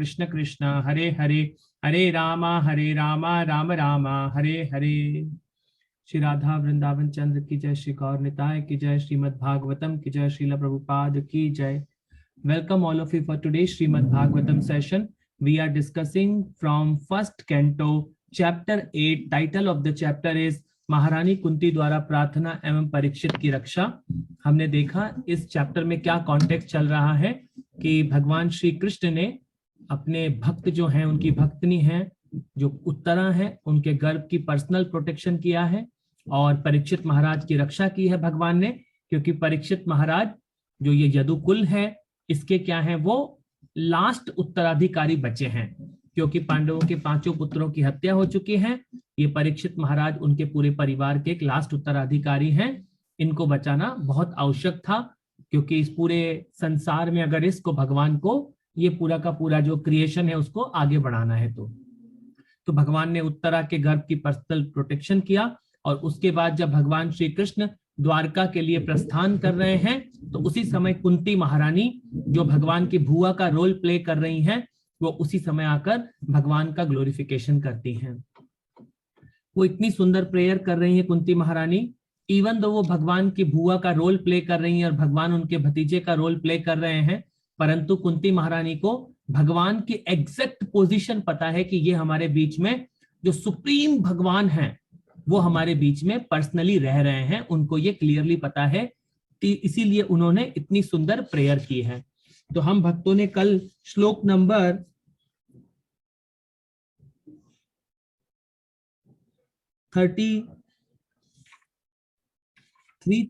कृष्ण कृष्ण हरे हरे, हरे रामा राम रामा हरे हरे। श्री राधा वृंदावन चंद्र की जय, श्री गौर निताय की जय, श्रीमद् भागवतम की जय, श्रील प्रभुपाद की जय। Welcome all of you for today's Srimad Bhagavatam session. We are discussing from first canto, chapter 8. Title of the chapter is महारानी कुंती द्वारा प्रार्थना एवं परीक्षित की रक्षा। हमने देखा इस चैप्टर में क्या कॉन्टेक्स्ट चल रहा है कि भगवान श्री कृष्ण ने अपने भक्त जो हैं, उनकी भक्तनी हैं जो उत्तरा है, उनके गर्भ की पर्सनल प्रोटेक्शन किया है और परीक्षित महाराज की रक्षा की है भगवान ने, क्योंकि परीक्षित महाराज जो ये यदुकुल है इसके क्या है, वो लास्ट उत्तराधिकारी बचे हैं, क्योंकि पांडवों के 5 पुत्रों की हत्या हो चुकी है। ये परीक्षित महाराज उनके पूरे परिवार के एक लास्ट उत्तराधिकारी हैं। इनको बचाना बहुत आवश्यक था, क्योंकि इस पूरे संसार में अगर इसको भगवान को ये पूरा का पूरा जो क्रिएशन है उसको आगे बढ़ाना है तो भगवान ने उत्तरा के गर्भ की पर्सनल प्रोटेक्शन किया। और उसके बाद जब भगवान श्री कृष्ण द्वारका के लिए प्रस्थान कर रहे हैं तो उसी समय कुंती महारानी जो भगवान की भुआ का रोल प्ले कर रही हैं, वो उसी समय आकर भगवान का ग्लोरिफिकेशन करती हैं। वो इतनी सुंदर प्रेयर कर रही है कुंती महारानी, इवन दो वो भगवान की भुआ का रोल प्ले कर रही हैं और भगवान उनके भतीजे का रोल प्ले कर रहे हैं, परंतु कुंती महारानी को भगवान की एग्जैक्ट पोजीशन पता है कि ये हमारे बीच में जो सुप्रीम भगवान हैं वो हमारे बीच में पर्सनली रह रहे हैं, उनको ये क्लियरली पता है, इसीलिए उन्होंने इतनी सुंदर प्रेयर की है। तो हम भक्तों ने कल श्लोक नंबर 33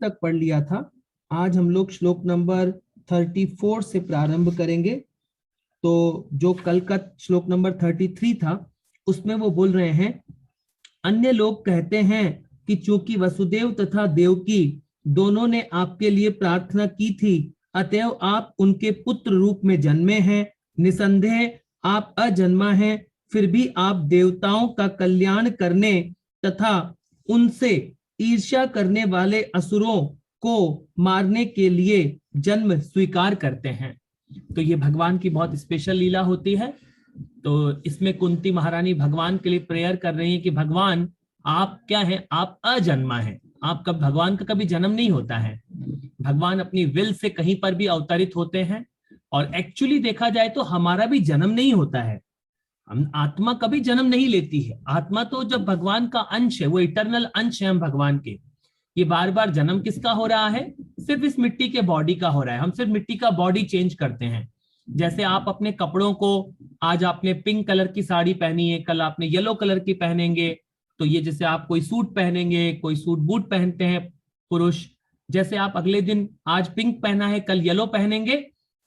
तक पढ़ लिया था। आज हम लोग श्लोक नंबर 34 से प्रारंभ करेंगे। तो जो कल का श्लोक नंबर 33 था उसमें वो बोल रहे हैं, अन्य लोग कहते हैं कि चूंकि वसुदेव तथा देवकी दोनों ने आपके लिए प्रार्थना की थी, अतएव आप उनके पुत्र रूप में जन्मे हैं। निसंदेह आप अजन्मा हैं, फिर भी आप देवताओं का कल्याण करने तथा उनसे ईर्ष्या करने वाले असुरों को मारने के लिए जन्म स्वीकार करते हैं। तो ये भगवान की बहुत स्पेशल लीला होती है। तो इसमें कुंती महारानी भगवान के लिए प्रेयर कर रही है कि भगवान आप क्या हैं, आप अजन्मा हैं, आपका भगवान का कभी जन्म नहीं होता है। भगवान अपनी विल से कहीं पर भी अवतरित होते हैं और एक्चुअली देखा जाए तो हमारा भी जन्म नहीं होता है। हम आत्मा कभी जन्म नहीं लेती है। आत्मा तो जब भगवान का अंश है, वो इटर्नल अंश है हम भगवान के। ये बार बार जन्म किसका हो रहा है? सिर्फ इस मिट्टी के बॉडी का हो रहा है। हम सिर्फ मिट्टी का बॉडी चेंज करते हैं। जैसे आप अपने कपड़ों को, आज आपने पिंक कलर की साड़ी पहनी है, कल आपने येलो कलर की पहनेंगे। तो ये जैसे आप कोई सूट पहनेंगे, कोई सूट बूट पहनते हैं पुरुष, जैसे आप अगले दिन आज पिंक पहना है कल येलो पहनेंगे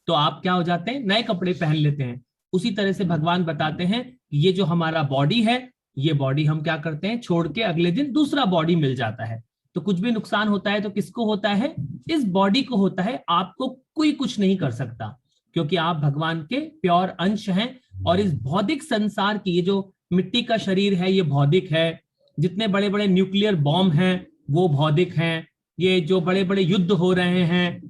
तो आप क्या हो जाते हैं, नए कपड़े पहन लेते हैं। उसी तरह से भगवान बताते हैं ये जो हमारा बॉडी है, ये बॉडी हम क्या करते हैं, छोड़ के अगले दिन दूसरा बॉडी मिल जाता है। तो कुछ भी नुकसान होता है तो किसको होता है? इस बॉडी को होता है। आपको कोई कुछ नहीं कर सकता, क्योंकि आप भगवान के प्योर अंश हैं। और इस भौतिक संसार की, ये जो मिट्टी का शरीर है ये भौतिक है, जितने बड़े बड़े न्यूक्लियर बॉम्ब हैं वो भौतिक हैं, ये जो बड़े बड़े युद्ध हो रहे हैं,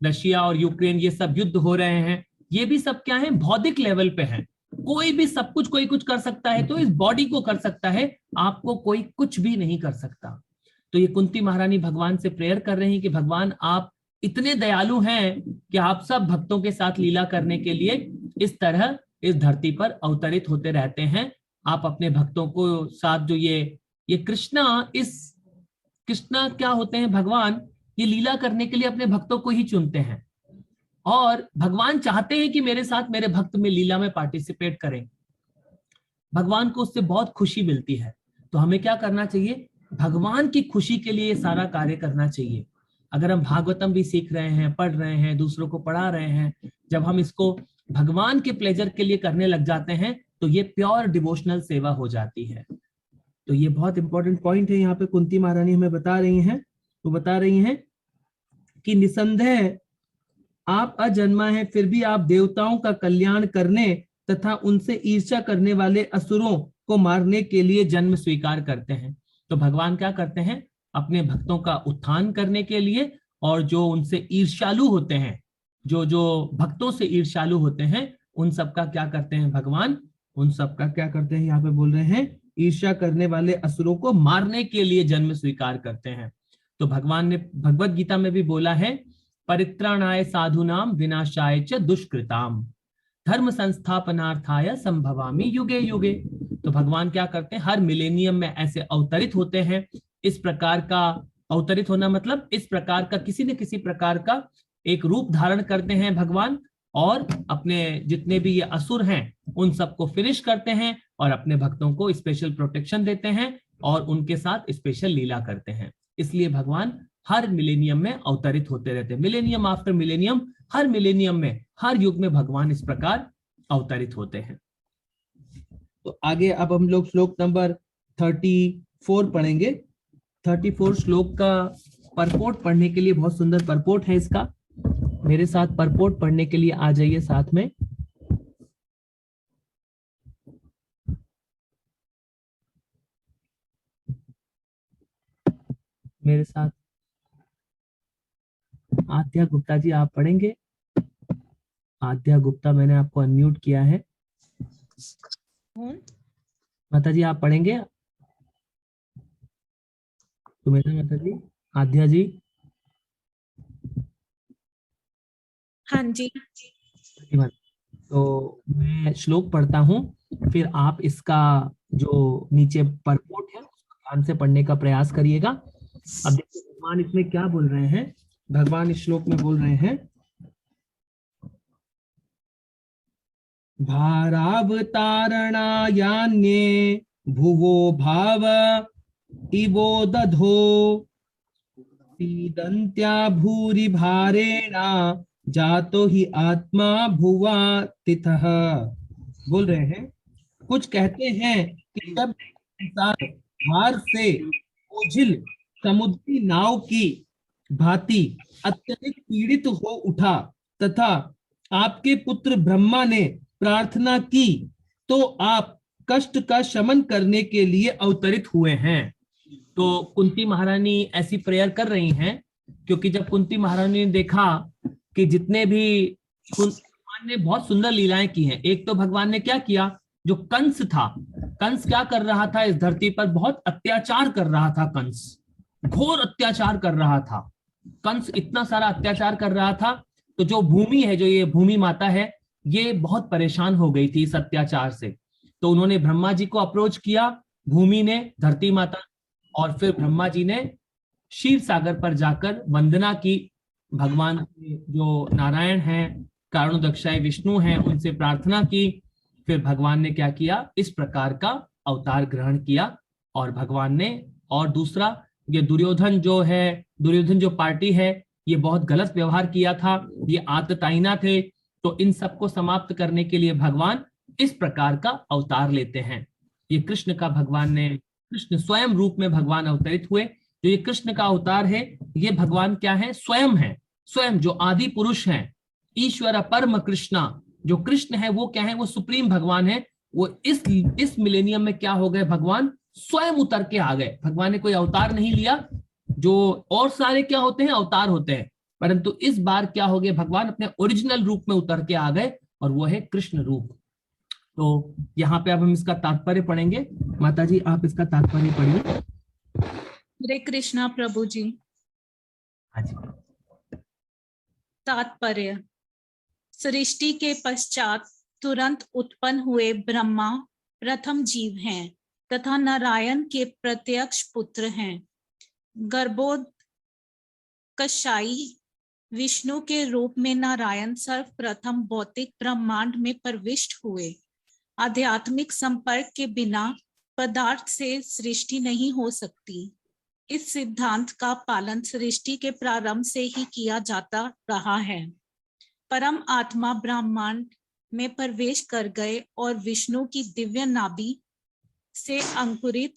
रशिया और यूक्रेन ये सब युद्ध हो रहे हैं, ये भी सब क्या है, भौतिक लेवल पे हैं। कोई भी सब कुछ कोई कुछ कर सकता है, तो इस बॉडी को कर सकता है, आपको कोई कुछ भी नहीं कर सकता। तो ये कुंती महारानी भगवान से प्रेयर कर रही हैं कि भगवान आप इतने दयालु हैं कि आप सब भक्तों के साथ लीला करने के लिए इस तरह इस धरती पर अवतरित होते रहते हैं। आप अपने भक्तों को साथ जो ये कृष्णा क्या होते हैं, भगवान ये लीला करने के लिए अपने भक्तों को ही चुनते हैं और भगवान चाहते हैं कि मेरे साथ मेरे भक्त में लीला में पार्टिसिपेट करें। भगवान को उससे बहुत खुशी मिलती है। तो हमें क्या करना चाहिए? भगवान की खुशी के लिए ये सारा कार्य करना चाहिए। अगर हम भागवतम भी सीख रहे हैं, पढ़ रहे हैं, दूसरों को पढ़ा रहे हैं, जब हम इसको भगवान के प्लेजर के लिए करने लग जाते हैं तो ये प्योर डिवोशनल सेवा हो जाती है। तो ये बहुत इंपॉर्टेंट पॉइंट है यहाँ पे कुंती महारानी हमें बता रही हैं। तो बता रही हैं कि निसंदेह आप अजन्मा हैं, फिर भी आप देवताओं का कल्याण करने तथा उनसे ईर्ष्या करने वाले असुरों को मारने के लिए जन्म स्वीकार करते हैं। तो भगवान क्या करते हैं? अपने भक्तों का उत्थान करने के लिए, और जो उनसे ईर्ष्यालु होते हैं, जो भक्तों से ईर्ष्यालु होते हैं, उन सब का क्या करते हैं भगवान, उन सब का क्या करते हैं, यहाँ पे बोल रहे हैं ईर्ष्या करने वाले असुरों को मारने के लिए जन्म स्वीकार करते हैं। तो भगवान ने भगवत गीता में भी बोला है, परित्राणाय साधुनाम विनाशाय च दुष्कृताम धर्म संस्थापनार्थाय संभवामि युगे युगे। तो भगवान क्या करते हैं, हर मिलेनियम में ऐसे अवतरित होते हैं। इस प्रकार का अवतरित होना मतलब इस प्रकार का किसी न किसी प्रकार का एक रूप धारण करते हैं भगवान, और अपने जितने भी ये असुर हैं उन सबको फिनिश करते हैं और अपने भक्तों को स्पेशल प्रोटेक्शन देते हैं और उनके साथ स्पेशल लीला करते हैं। इसलिए भगवान हर मिलेनियम में अवतरित होते रहते हैं, मिलेनियम आफ्टर मिलेनियम, हर मिलेनियम में, हर युग में भगवान इस प्रकार अवतरित होते हैं। तो आगे अब हम लोग श्लोक नंबर 34 पढ़ेंगे। 34 श्लोक का परपोर्ट पढ़ने के लिए बहुत सुंदर परपोर्ट है इसका, मेरे साथ परपोर्ट पढ़ने के लिए आ जाइए साथ में। मेरे साथ आद्या गुप्ता जी आप पढ़ेंगे। आद्या गुप्ता, मैंने आपको अनम्यूट किया है। माता जी आप पढ़ेंगे, तो मेरा माता जी, आद्या जी। हाँ जी। तो मैं श्लोक पढ़ता हूँ, फिर आप इसका जो नीचे परपोर्ट है उसको ध्यान से पढ़ने का प्रयास करिएगा। अब देखिए भगवान इसमें क्या बोल रहे हैं। भगवान इस श्लोक में बोल रहे हैं, भारावतारणायान्ये भुवो भाव इवो दधो पीदन्त्या भूरि भारेण जातो ही आत्मा भुवा तिथः। बोल रहे हैं, कुछ कहते हैं कि जब इंसान भार से बोझिल समुद्री नाव की भांति अत्यधिक पीड़ित हो उठा तथा आपके पुत्र ब्रह्मा ने प्रार्थना की तो आप कष्ट का शमन करने के लिए अवतरित हुए हैं। तो कुंती महारानी ऐसी प्रेयर कर रही हैं क्योंकि जब कुंती महारानी ने देखा कि जितने भी भगवान ने बहुत सुंदर लीलाएं की हैं। एक तो भगवान ने क्या किया, जो कंस था, कंस क्या कर रहा था इस धरती पर, बहुत अत्याचार कर रहा था कंस, घोर अत्याचार कर रहा था कंस, इतना सारा अत्याचार कर रहा था। तो जो भूमि है, जो ये भूमि माता है, ये बहुत परेशान हो गई थी इस अत्याचार से। तो उन्होंने ब्रह्मा जी को अप्रोच किया, भूमि ने, धरती माता, और फिर ब्रह्मा जी ने क्षीर सागर पर जाकर वंदना की, भगवान जो नारायण हैं, कारणोदक्षाय विष्णु हैं, उनसे प्रार्थना की। फिर भगवान ने क्या किया, इस प्रकार का अवतार ग्रहण किया। और भगवान ने, और दूसरा, ये दुर्योधन जो है, दुर्योधन जो पार्टी है, ये बहुत गलत व्यवहार किया था, ये आतताइना थे। तो इन सबको समाप्त करने के लिए भगवान इस प्रकार का अवतार लेते हैं। ये कृष्ण का भगवान ने, कृष्ण स्वयं रूप में भगवान अवतरित हुए। जो ये कृष्ण का अवतार है, ये भगवान क्या है, स्वयं है, स्वयं जो आदि पुरुष हैं, ईश्वर परम कृष्णा। जो कृष्ण है वो क्या है, वो सुप्रीम भगवान है। वो इस मिलेनियम में क्या हो गए, भगवान स्वयं उतर के आ गए। भगवान ने कोई अवतार नहीं लिया, जो और सारे क्या होते हैं, अवतार होते हैं, परंतु इस बार क्या हो गए, भगवान अपने ओरिजिनल रूप में उतर के आ गए, और वो है कृष्ण रूप। तो यहाँ पे अब हम इसका तात्पर्य पढ़ेंगे। माता जी आप इसका तात्पर्य पढ़िए। हरे कृष्णा प्रभु जी। हाँ जी। तात्पर्य, सृष्टि के पश्चात तुरंत उत्पन्न हुए ब्रह्मा प्रथम जीव हैं तथा नारायण के प्रत्यक्ष पुत्र हैं। गर्भोदकशायी विष्णु के रूप में नारायण सर्वप्रथम भौतिक ब्रह्मांड में प्रविष्ट हुए। आध्यात्मिक संपर्क के बिना पदार्थ से सृष्टि नहीं हो सकती। इस सिद्धांत का पालन सृष्टि के प्रारंभ से ही किया जाता रहा है। परम आत्मा ब्रह्मांड में प्रवेश कर गए और विष्णु की दिव्य नाभि से अंकुरित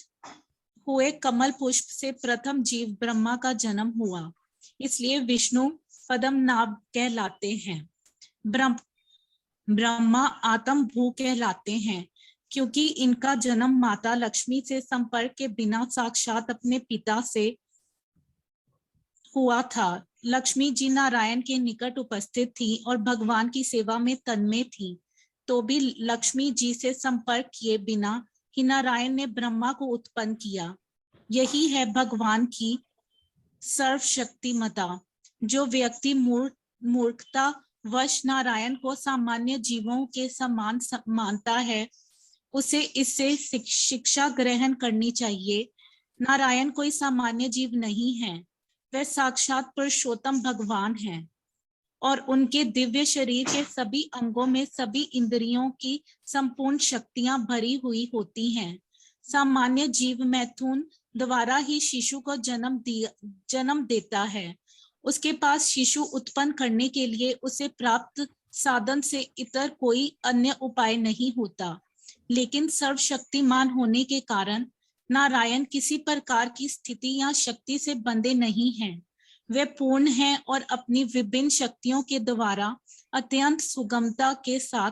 हुए कमल पुष्प से प्रथम जीव ब्रह्मा का जन्म हुआ। इसलिए विष्णु पद्मनाभ कहलाते हैं। ब्रह्मा आत्म भू कहलाते हैं क्योंकि इनका जन्म माता लक्ष्मी से संपर्क के बिना साक्षात अपने पिता से हुआ था। लक्ष्मी जी नारायण के निकट उपस्थित थी और भगवान की सेवा में तन्मय थी। तो भी लक्ष्मी जी से संपर्क किए बिना ही नारायण ने ब्रह्मा को उत्पन्न किया। यही है भगवान की सर्वशक्तिमता। जो व्यक्ति मूर्खता वश नारायण को सामान्य जीवों के समान मानता है, उसे इससे शिक्षा ग्रहण करनी चाहिए। नारायण कोई सामान्य जीव नहीं है, वे साक्षात पुरुषोत्तम भगवान हैं और उनके दिव्य शरीर के सभी अंगों में सभी इंद्रियों की संपूर्ण शक्तियां भरी हुई होती हैं। सामान्य जीव मैथुन द्वारा ही शिशु को जन्म देता है। उसके पास शिशु उत्पन्न करने के लिए उसे प्राप्त साधन से इतर कोई अन्य उपाय नहीं होता, लेकिन सर्वशक्तिमान होने के कारण नारायण किसी प्रकार की स्थिति या शक्ति से बंधे नहीं हैं। वे पूर्ण हैं और अपनी विभिन्न शक्तियों के द्वारा अत्यंत सुगमता के साथ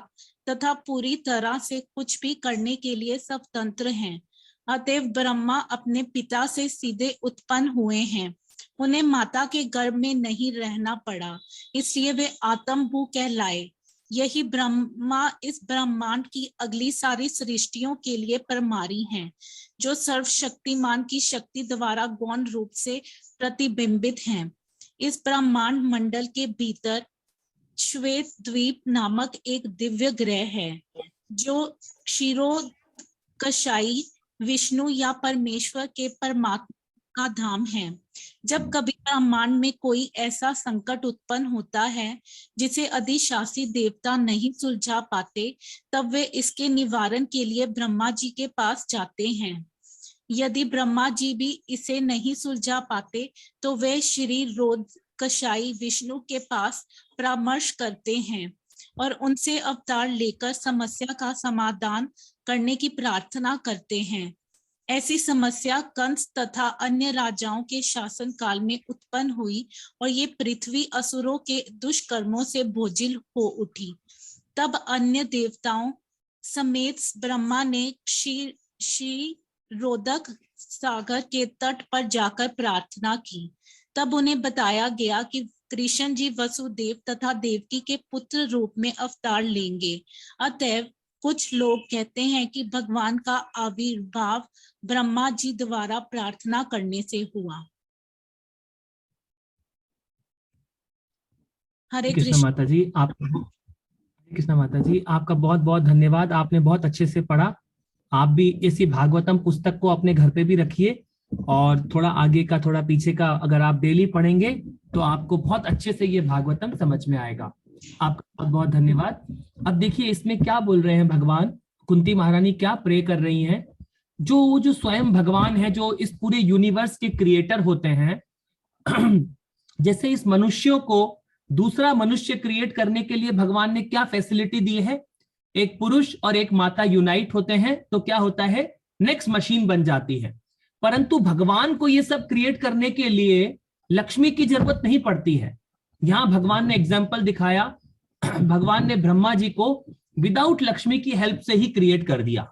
तथा पूरी तरह से कुछ भी करने के लिए स्वतंत्र हैं। अतएव ब्रह्मा अपने पिता से सीधे उत्पन्न हुए हैं, उन्हें माता के गर्भ में नहीं रहना पड़ा, इसलिए वे आत्मभू कहलाए। यही ब्रह्मा इस ब्रह्मांड की अगली सारी सृष्टियों के लिए परमारी हैं, जो सर्वशक्तिमान की शक्ति द्वारा गौण रूप से प्रतिबिंबित हैं। इस ब्रह्मांड मंडल के भीतर श्वेत द्वीप नामक एक दिव्य ग्रह है, जो क्षीरोदकशायी विष्णु या परमेश्वर के परमात्मा का धाम है। जब कभी ब्रह्मांड में कोई ऐसा संकट उत्पन्न होता है जिसे अधिशासी देवता नहीं सुलझा पाते, तब वे इसके निवारण के लिए ब्रह्मा जी के पास जाते हैं। यदि ब्रह्मा जी भी इसे नहीं सुलझा पाते तो वे श्री रोदकशायी विष्णु के पास परामर्श करते हैं और उनसे अवतार लेकर समस्या का समाधान करने की प्रार्थना करते हैं। ऐसी समस्या कंस तथा अन्य राजाओं के शासन काल में उत्पन्न हुई और ये पृथ्वी असुरों के दुष्कर्मों से बोझिल हो उठी। तब अन्य देवताओं समेत ब्रह्मा ने क्षीरोदक सागर के तट पर जाकर प्रार्थना की। तब उन्हें बताया गया कि कृष्ण जी वसुदेव तथा देवकी के पुत्र रूप में अवतार लेंगे। अतएव कुछ लोग कहते हैं कि भगवान का आविर्भाव ब्रह्मा जी द्वारा प्रार्थना करने से हुआ। हरे कृष्ण कृष्ण। माता जी, कृष्ण माता जी, आपका बहुत बहुत धन्यवाद। आपने बहुत अच्छे से पढ़ा। आप भी इसी भागवतम पुस्तक को अपने घर पे भी रखिए और थोड़ा आगे का थोड़ा पीछे का अगर आप डेली पढ़ेंगे तो आपको बहुत अच्छे से ये भागवतम समझ में आएगा। आपका बहुत बहुत धन्यवाद। अब देखिए इसमें क्या बोल रहे हैं भगवान, कुंती महारानी क्या प्रे कर रही हैं। जो स्वयं भगवान है, जो इस पूरे यूनिवर्स के क्रिएटर होते हैं, जैसे इस मनुष्यों को दूसरा मनुष्य क्रिएट करने के लिए भगवान ने क्या फैसिलिटी दी है, एक पुरुष और एक माता यूनाइट होते हैं तो क्या होता है, नेक्स्ट मशीन बन जाती है। परंतु भगवान को ये सब क्रिएट करने के लिए लक्ष्मी की जरूरत नहीं पड़ती है। यहां भगवान ने एग्जाम्पल दिखाया, भगवान ने ब्रह्मा जी को विदाउट लक्ष्मी की हेल्प से ही क्रिएट कर दिया।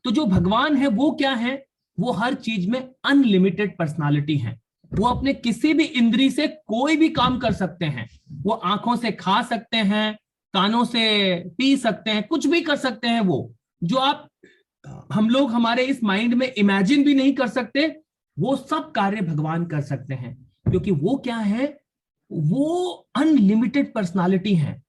तो जो भगवान है वो क्या है, वो हर चीज में अनलिमिटेड पर्सनालिटी है। वो अपने किसी भी इंद्री से कोई भी काम कर सकते हैं। वो आंखों से खा सकते हैं, कानों से पी सकते हैं, कुछ भी कर सकते हैं। वो जो हम लोग हमारे इस माइंड में इमेजिन भी नहीं कर सकते, वो सब कार्य भगवान कर सकते हैं। क्योंकि वो क्या है, वो अनलिमिटेड पर्सनालिटी है।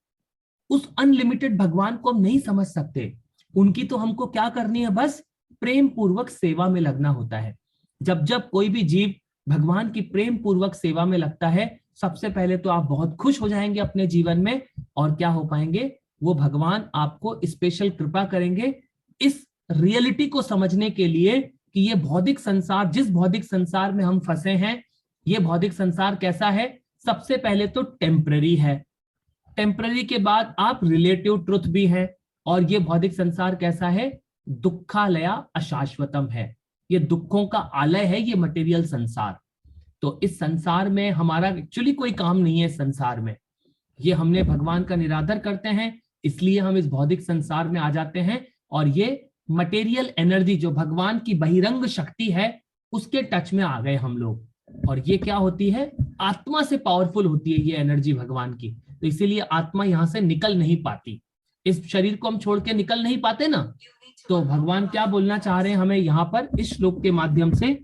उस अनलिमिटेड भगवान को हम नहीं समझ सकते। उनकी तो हमको क्या करनी है, बस प्रेम पूर्वक सेवा में लगना होता है। जब जब कोई भी जीव भगवान की प्रेम पूर्वक सेवा में लगता है, सबसे पहले तो आप बहुत खुश हो जाएंगे अपने जीवन में, और क्या हो पाएंगे, वो भगवान आपको स्पेशल कृपा करेंगे इस रियलिटी को समझने के लिए कि ये भौतिक संसार, जिस भौतिक संसार में हम फंसे हैं, ये भौतिक संसार कैसा है। सबसे पहले तो टेम्पररी है, टेम्पररी के बाद आप रिलेटिव ट्रुथ भी है, और ये भौतिक संसार कैसा है, दुखालया अशाश्वतम है। ये दुखों का आलय है, ये मटेरियल संसार। तो इस संसार में हमारा एक्चुअली कोई काम नहीं है। संसार में ये हमने भगवान का निरादर करते हैं, इसलिए हम इस भौतिक संसार में आ जाते हैं, और ये मटेरियल एनर्जी जो भगवान की बहिरंग शक्ति है उसके टच में आ गए हम लोग। और ये क्या होती है, आत्मा से पावरफुल होती है ये एनर्जी भगवान की। तो इसीलिए आत्मा यहां से निकल नहीं पाती। इस शरीर को हम छोड़ के निकल नहीं पाते ना। तो भगवान क्या बोलना चाह रहे हैं हमें यहाँ पर इस श्लोक के माध्यम से,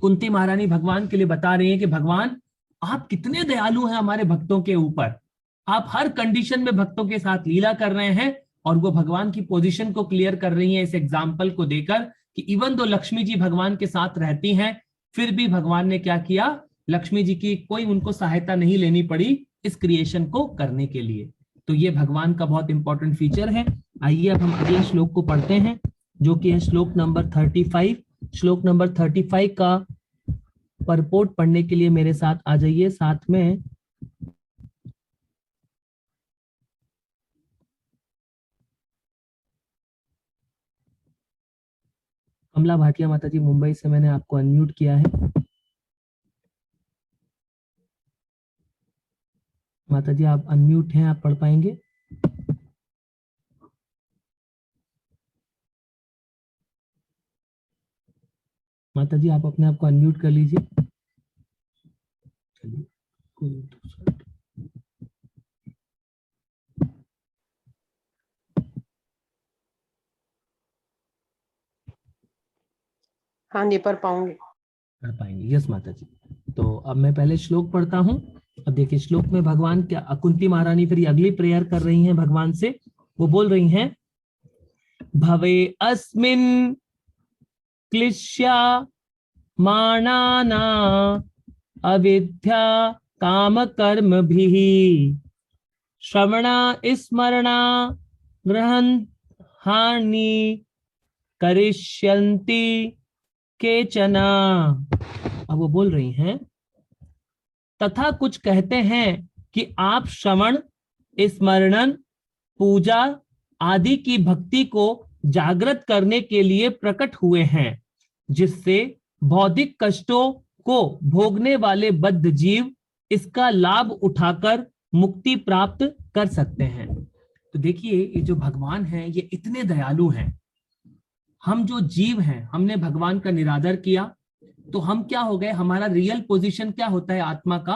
कुंती महारानी भगवान के लिए बता रही है कि भगवान आप कितने दयालु हैं हमारे भक्तों के ऊपर, आप हर कंडीशन में भक्तों के साथ लीला कर रहे हैं। और वो भगवान की पोजीशन को क्लियर कर रही है इस एग्जाम्पल को देकर कि इवन दो लक्ष्मी जी भगवान के साथ रहती हैं, फिर भी भगवान ने क्या किया, लक्ष्मी जी की कोई उनको सहायता नहीं लेनी पड़ी इस क्रिएशन को करने के लिए। तो ये भगवान का बहुत इंपॉर्टेंट फीचर है। आइए अब हम अगले श्लोक को पढ़ते हैं जो कि है श्लोक नंबर 35। श्लोक नंबर 35 का परपोर्ट पढ़ने के लिए मेरे साथ आ जाइए। साथ में कमला भाटिया माता जी मुंबई से, मैंने आपको अनम्यूट किया है। माता जी आप अनम्यूट हैं, आप पढ़ पाएंगे? माता जी आप अपने आप को अनम्यूट कर लीजिए। चलिए कोई दूसरा। हाँ जी पढ़ पाऊंगी। कर पाएंगे, यस माता जी। तो अब मैं पहले श्लोक पढ़ता हूँ। अब देखिए श्लोक में भगवान क्या, कुंती महारानी फिर अगली प्रेयर कर रही हैं भगवान से। वो बोल रही हैं, भवे अस्मिन् क्लिश्या मानाना अविद्या काम कर्म भी श्रवणा स्मरणा ग्रहण हानि करिष्यन्ति केचना। अब वो बोल रही हैं, तथा कुछ कहते हैं कि आप श्रवण, स्मरण, पूजा आदि की भक्ति को जागृत करने के लिए प्रकट हुए हैं, जिससे भौतिक कष्टों को भोगने वाले बद्ध जीव इसका लाभ उठाकर मुक्ति प्राप्त कर सकते हैं। तो देखिए ये जो भगवान हैं ये इतने दयालु हैं। हम जो जीव हैं हमने भगवान का निरादर किया तो हम क्या हो गए, हमारा रियल पोजीशन क्या होता है आत्मा का।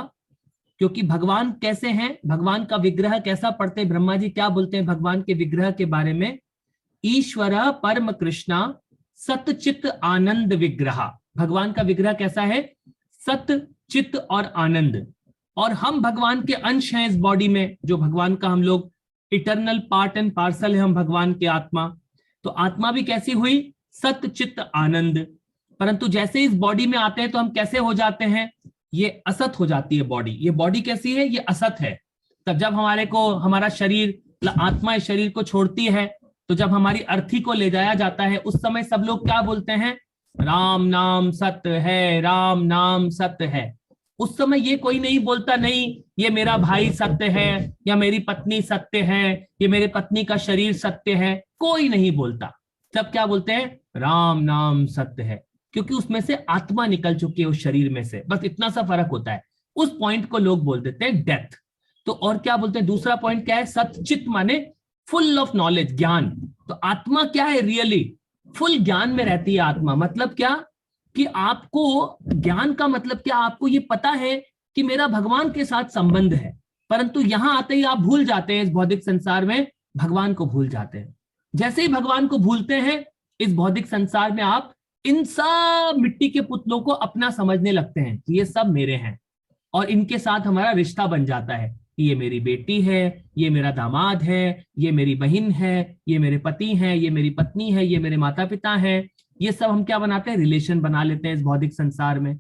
क्योंकि भगवान कैसे हैं, भगवान का विग्रह कैसा पढ़ते हैं, ब्रह्मा जी क्या बोलते हैं भगवान के विग्रह के बारे में, ईश्वर परम कृष्णा सतचित आनंद विग्रह। भगवान का विग्रह कैसा है, सत चित और आनंद। और हम भगवान के अंश हैं इस बॉडी में, जो भगवान का हम लोग इटर्नल पार्ट एंड पार्सल है हम भगवान के आत्मा। तो आत्मा भी कैसी हुई, सत चित आनंद। परंतु जैसे इस बॉडी में आते हैं तो हम कैसे हो जाते हैं, ये असत हो जाती है बॉडी। ये बॉडी कैसी है, ये असत है। तब जब हमारे को हमारा शरीर, आत्मा इस शरीर को छोड़ती है, तो जब हमारी अर्थी को ले जाया जाता है उस समय सब लोग क्या बोलते हैं, राम नाम सत्य है, राम नाम सत्य है। उस समय ये कोई नहीं बोलता, नहीं ये मेरा भाई सत्य है, या मेरी पत्नी सत्य है, ये मेरे पत्नी का शरीर सत्य है, कोई नहीं बोलता। तब क्या बोलते हैं, राम नाम सत्य है, क्योंकि उसमें से आत्मा निकल चुकी है उस शरीर में से। बस इतना सा फर्क होता है। उस पॉइंट को लोग बोल देते हैं डेथ। तो और क्या बोलते हैं, दूसरा पॉइंट क्या है, सतचित माने फुल ऑफ नॉलेज, ज्ञान। तो आत्मा क्या है, रियली फुल ज्ञान में रहती है आत्मा। मतलब क्या कि आपको ज्ञान का मतलब क्या, आपको ये पता है कि मेरा भगवान के साथ संबंध है, परंतु यहां आते ही आप भूल जाते हैं, इस भौतिक संसार में भगवान को भूल जाते हैं। जैसे ही भगवान को भूलते हैं इस भौतिक संसार में आप इन सब मिट्टी के पुतलों को अपना समझने लगते हैं कि ये सब मेरे हैं, और इनके साथ हमारा रिश्ता बन जाता है कि ये मेरी बेटी है, ये मेरा दामाद है, ये मेरी बहन है, ये मेरे पति हैं, ये मेरी पत्नी है, ये मेरे माता पिता हैं। ये सब हम क्या बनाते हैं, रिलेशन बना लेते हैं इस भौतिक संसार में।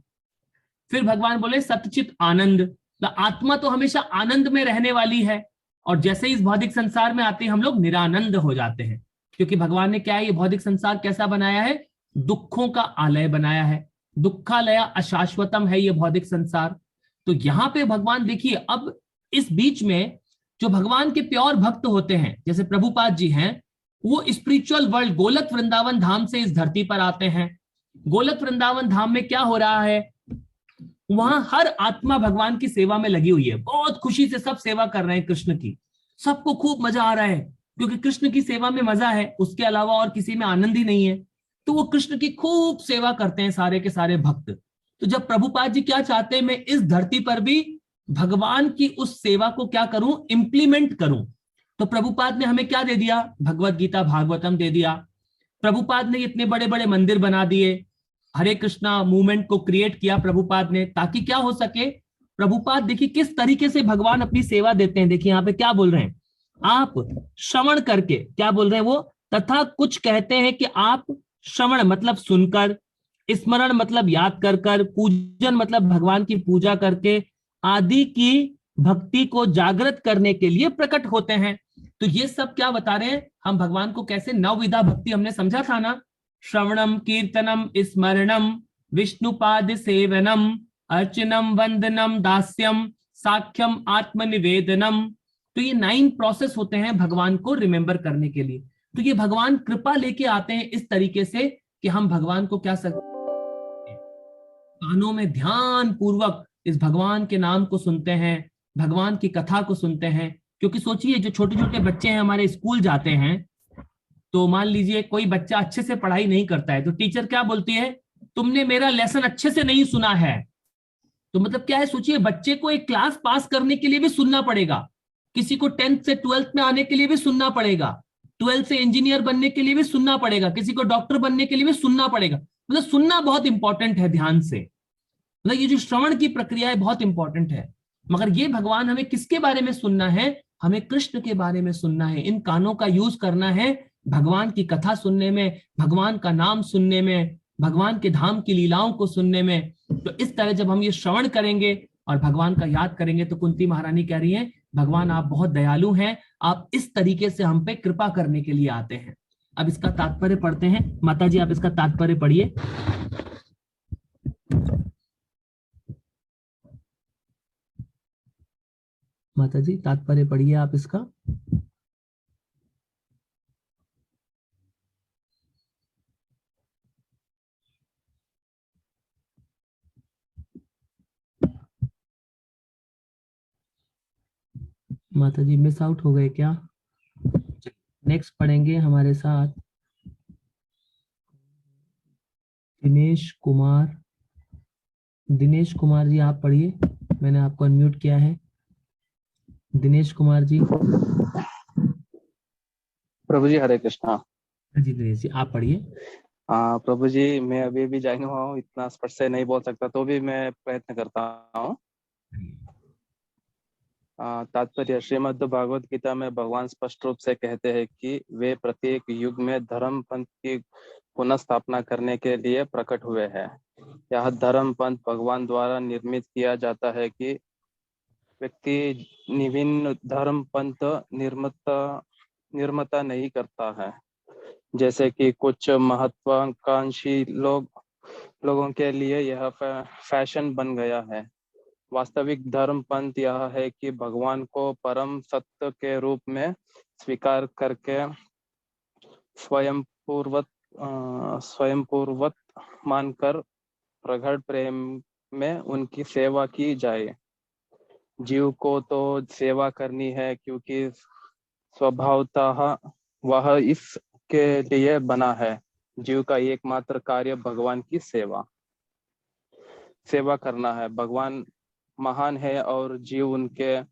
फिर भगवान बोले सतचित आनंद, तो आत्मा तो हमेशा आनंद में रहने वाली है, और जैसे ही इस भौतिक संसार में आते हैं हम लोग निरानंद हो जाते हैं। क्योंकि भगवान ने क्या है, ये भौतिक संसार कैसा बनाया है, दुखों का आलय बनाया है, दुखालय अशाश्वतम है ये भौतिक संसार। तो यहाँ पे भगवान देखिए, अब इस बीच में जो भगवान के प्योर भक्त होते हैं, जैसे प्रभुपाद जी हैं, वो स्पिरिचुअल वर्ल्ड गोलक वृंदावन धाम से इस धरती पर आते हैं। गोलक वृंदावन धाम में क्या हो रहा है, वहां हर आत्मा भगवान की सेवा में लगी हुई है, बहुत खुशी से सब सेवा कर रहे हैं कृष्ण की, सबको खूब मजा आ रहा है, क्योंकि कृष्ण की सेवा में मजा है, उसके अलावा और किसी में आनंद ही नहीं है। तो वो कृष्ण की खूब सेवा करते हैं सारे के सारे भक्त। तो जब प्रभुपाद जी क्या चाहते हैं, मैं इस धरती पर भी भगवान की उस सेवा को क्या करूं, इंप्लीमेंट करूं। तो प्रभुपाद ने हमें क्या दे दिया? भगवत गीता भागवतम दे दिया। प्रभुपाद ने इतने बड़े बड़े मंदिर बना दिए, हरे कृष्णा मूवमेंट को क्रिएट किया प्रभुपाद ने, ताकि क्या हो सके। प्रभुपाद देखिए किस तरीके से भगवान अपनी सेवा देते हैं। देखिए यहाँ पे क्या बोल रहे हैं, आप श्रवण करके, क्या बोल रहे हैं वो, तथा कुछ कहते हैं कि आप श्रवण मतलब सुनकर, स्मरण मतलब याद कर कर, पूजन मतलब भगवान की पूजा करके, आदि की भक्ति को जागृत करने के लिए प्रकट होते हैं। तो ये सब क्या बता रहे हैं, हम भगवान को कैसे, नवविधा भक्ति हमने समझा था ना, श्रवणम कीर्तनम स्मरणम विष्णुपाद सेवनम अर्चनम वंदनम दास्यम साख्यम आत्मनिवेदनम। तो ये 9 प्रोसेस होते हैं भगवान को रिमेंबर करने के लिए। तो ये भगवान कृपा लेके आते हैं इस तरीके से कि हम भगवान को क्या कानों में ध्यान पूर्वक इस भगवान के नाम को सुनते हैं, भगवान की कथा को सुनते हैं। क्योंकि सोचिए जो छोटे छोटे बच्चे हैं हमारे स्कूल जाते हैं, तो मान लीजिए कोई बच्चा अच्छे से पढ़ाई नहीं करता है, तो टीचर क्या बोलती है, तुमने मेरा लेसन अच्छे से नहीं सुना है। तो मतलब क्या है, सोचिए बच्चे को एक क्लास पास करने के लिए भी सुनना पड़ेगा, किसी को 10th से 12th में आने के लिए भी सुनना पड़ेगा, 12th से इंजीनियर बनने के लिए भी सुनना पड़ेगा, किसी को डॉक्टर बनने के लिए भी सुनना पड़ेगा। मतलब सुनना बहुत इंपॉर्टेंट है ध्यान से। मतलब ये जो श्रवण की प्रक्रिया है बहुत इंपॉर्टेंट है। मगर ये भगवान हमें किसके बारे में सुनना है, हमें कृष्ण के बारे में सुनना है। इन कानों का यूज करना है भगवान की कथा सुनने में, भगवान का नाम सुनने में, भगवान के धाम की लीलाओं को सुनने में। तो इस तरह जब हम ये श्रवण करेंगे और भगवान का याद करेंगे, तो कुंती महारानी कह रही है, भगवान आप बहुत दयालु हैं, आप इस तरीके से हम पे कृपा करने के लिए आते हैं। अब इसका तात्पर्य पढ़ते हैं। माता जी आप इसका तात्पर्य पढ़िए। माता जी तात्पर्य पढ़िए आप इसका। माता जी मिस आउट हो गए क्या? नेक्स्ट पढ़ेंगे हमारे साथ दिनेश कुमार। दिनेश कुमार जी आप पढ़िए, मैंने आपको अनम्यूट किया है। दिनेश कुमार जी। प्रभु जी हरे कृष्णा। जी दिनेश जी आप पढ़िए। प्रभु जी मैं अभी भी जाइन हुआ हूँ, इतना स्पष्ट से नहीं बोल सकता, तो भी मैं प्रयत्न करता हूँ। तात्पर्य, श्रीमद् भागवत गीता में भगवान स्पष्ट रूप से कहते हैं कि वे प्रत्येक युग में धर्म पंथ की पुनः स्थापना करने के लिए प्रकट हुए हैं। यह धर्म पंथ भगवान द्वारा निर्मित किया जाता है कि व्यक्ति विभिन्न धर्म पंथ निर्माता नहीं करता है, जैसे कि कुछ महत्वाकांक्षी लोगों के लिए यह फैशन बन गया है। वास्तविक धर्म पंथ यह है कि भगवान को परम सत्य के रूप में स्वीकार करके स्वयं पूर्वत मानकर प्रगाढ़ प्रेम में उनकी सेवा की जाए। जीव को तो सेवा करनी है, क्योंकि स्वभावतः वह इसके लिए बना है। जीव का एकमात्र कार्य भगवान की सेवा करना है। भगवान महान है और जीव उनके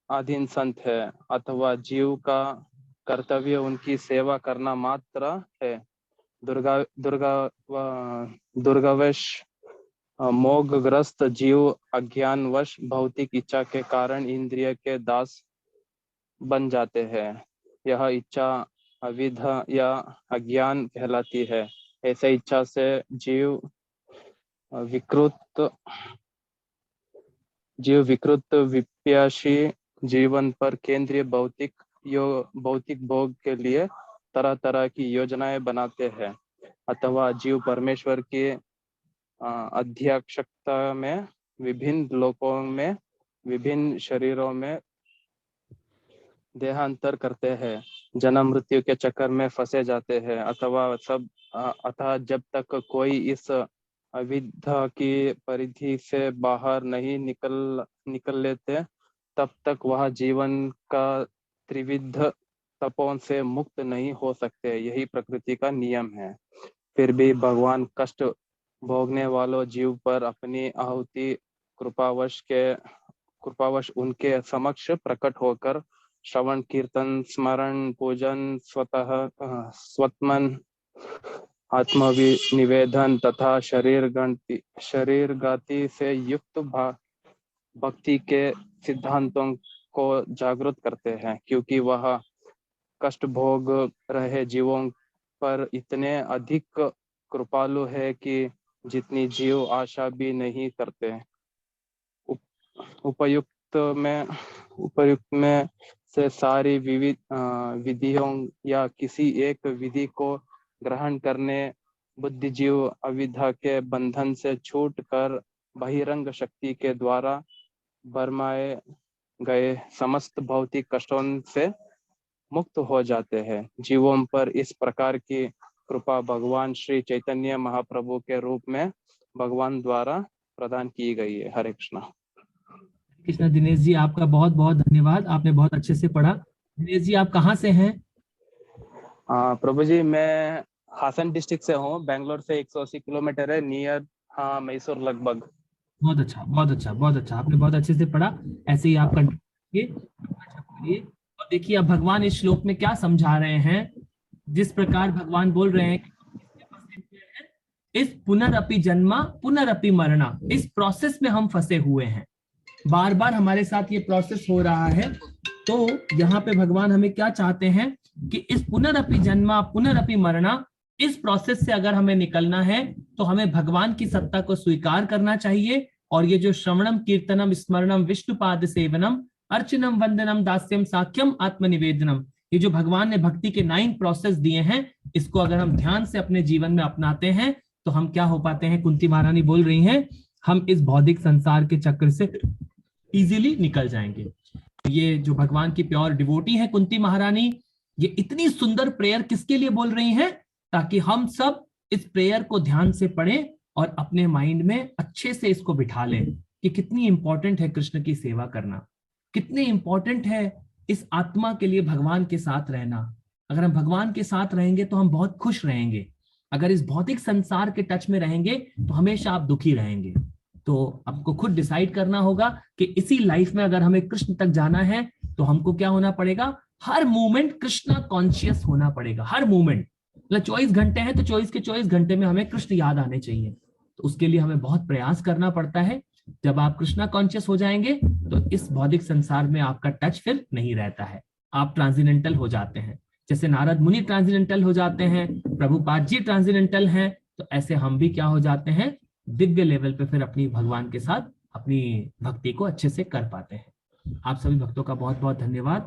अधीन संत है, अथवा जीव का कर्तव्य उनकी सेवा करना मात्र है। दुर्गावश मोहग्रस्त जीव अज्ञानवश भौतिक इच्छा के कारण इंद्रिय के दास बन जाते हैं। यह इच्छा अविध या अज्ञान कहलाती है। ऐसे इच्छा से जीव विकृत विप्याशी जीवन पर केंद्रीय भौतिक भोग के लिए तरह तरह की योजनाएं बनाते हैं, अथवा जीव परमेश्वर की अध्यक्षता में विभिन्न लोकों में विभिन्न शरीरों में देहांतर करते हैं, जन्म मृत्यु के चक्कर में फंसे जाते हैं, अथवा जब तक कोई इस अविद्या की परिधि से बाहर नहीं निकल लेते, तब तक वह जीवन का त्रिविध तपों से मुक्त नहीं हो सकते। यही प्रकृति का नियम है। फिर भी भगवान कष्ट भोगने वालों जीव पर अपनी आहुति कृपावश उनके समक्ष प्रकट होकर श्रवण कीर्तन स्मरण पूजन स्वतमन आत्मनिवेदन तथा शरीर गति से युक्त भक्ति के सिद्धांतों को जागृत करते हैं, क्योंकि वह कष्ट भोग रहे जीवों पर इतने अधिक कृपालु है कि जितनी जीव आशा भी नहीं करते। उपयुक्त में से सारी विधियों या किसी एक विधि को ग्रहण करने बुद्धिजीव अविद्या के बंधन से छूट कर बहिरंग शक्ति के द्वारा बरमाए गए समस्त भौतिक कष्टों से मुक्त हो जाते हैं। जीवों पर इस प्रकार की कृपा भगवान श्री चैतन्य महाप्रभु के रूप में भगवान द्वारा प्रदान की गई है। हरे कृष्णा। कृष्णा। दिनेश जी आपका बहुत बहुत धन्यवाद, आपने बहुत अच्छे से पढ़ा। दिनेश जी आप कहाँ से हैं? प्रभु जी मैं हासन डिस्ट्रिक्ट से हूँ, बेंगलोर से 180 किलोमीटर है, नियर मैसूर लगभग। बहुत अच्छा बहुत अच्छा बहुत अच्छा, आपने बहुत अच्छे से पढ़ा। ऐसे ही आप कंटिन्यू करिए। और देखिए अब भगवान इस श्लोक में क्या समझा रहे हैं। जिस प्रकार भगवान बोल रहे हैं इस पुनरअपि जन्मा पुनरअपि मरना, इस प्रोसेस में हम फंसे हुए हैं, बार बार हमारे साथ ये प्रोसेस हो रहा है। तो यहाँ पे भगवान हमें क्या चाहते हैं कि इस पुनरअपि जन्मा पुनरअपि मरना, इस प्रोसेस से अगर हमें निकलना है तो हमें भगवान की सत्ता को स्वीकार करना चाहिए। और ये जो श्रवणम कीर्तनम स्मरणम विष्णुपाद सेवनम अर्चनम वंदनम दास्यम साख्यम आत्मनिवेदनम, ये जो भगवान ने भक्ति के 9 प्रोसेस दिए हैं, इसको अगर हम ध्यान से अपने जीवन में अपनाते हैं तो हम क्या हो पाते हैं। कुंती महारानी बोल रही हैं हम इस भौतिक संसार के चक्र से इजीली निकल जाएंगे। ये जो भगवान की प्योर डिवोटी है कुंती महारानी, ये इतनी सुंदर प्रेयर किसके लिए बोल रही हैं, ताकि हम सब इस प्रेयर को ध्यान से पढ़ें और अपने माइंड में अच्छे से इसको बिठा लें कि कितनी इंपॉर्टेंट है कृष्ण की सेवा करना, कितनी इंपॉर्टेंट है इस आत्मा के लिए भगवान के साथ रहना। अगर हम भगवान के साथ रहेंगे तो हम बहुत खुश रहेंगे, अगर इस भौतिक संसार के टच में रहेंगे तो हमेशा आप दुखी रहेंगे। तो आपको खुद डिसाइड करना होगा कि इसी लाइफ में अगर हमें कृष्ण तक जाना है तो हमको क्या होना पड़ेगा, हर मोमेंट कृष्ण कॉन्शियस होना पड़ेगा। हर मोमेंट, मतलब 24 घंटे हैं तो 24 के 24 घंटे में हमें कृष्ण याद आने चाहिए। तो उसके लिए हमें बहुत प्रयास करना पड़ता है। जब आप कृष्णा कॉन्शियस हो जाएंगे तो इस भौतिक संसार में आपका टच फिर नहीं रहता है, आप ट्रांसेंडेंटल हो जाते हैं। जैसे नारद मुनि ट्रांसेंडेंटल हो जाते हैं, प्रभुपाद जी ट्रांसेंडेंटल हैं, तो ऐसे हम भी क्या हो जाते हैं, दिव्य लेवल पे फिर अपनी भगवान के साथ अपनी भक्ति को अच्छे से कर पाते हैं। आप सभी भक्तों का बहुत बहुत धन्यवाद।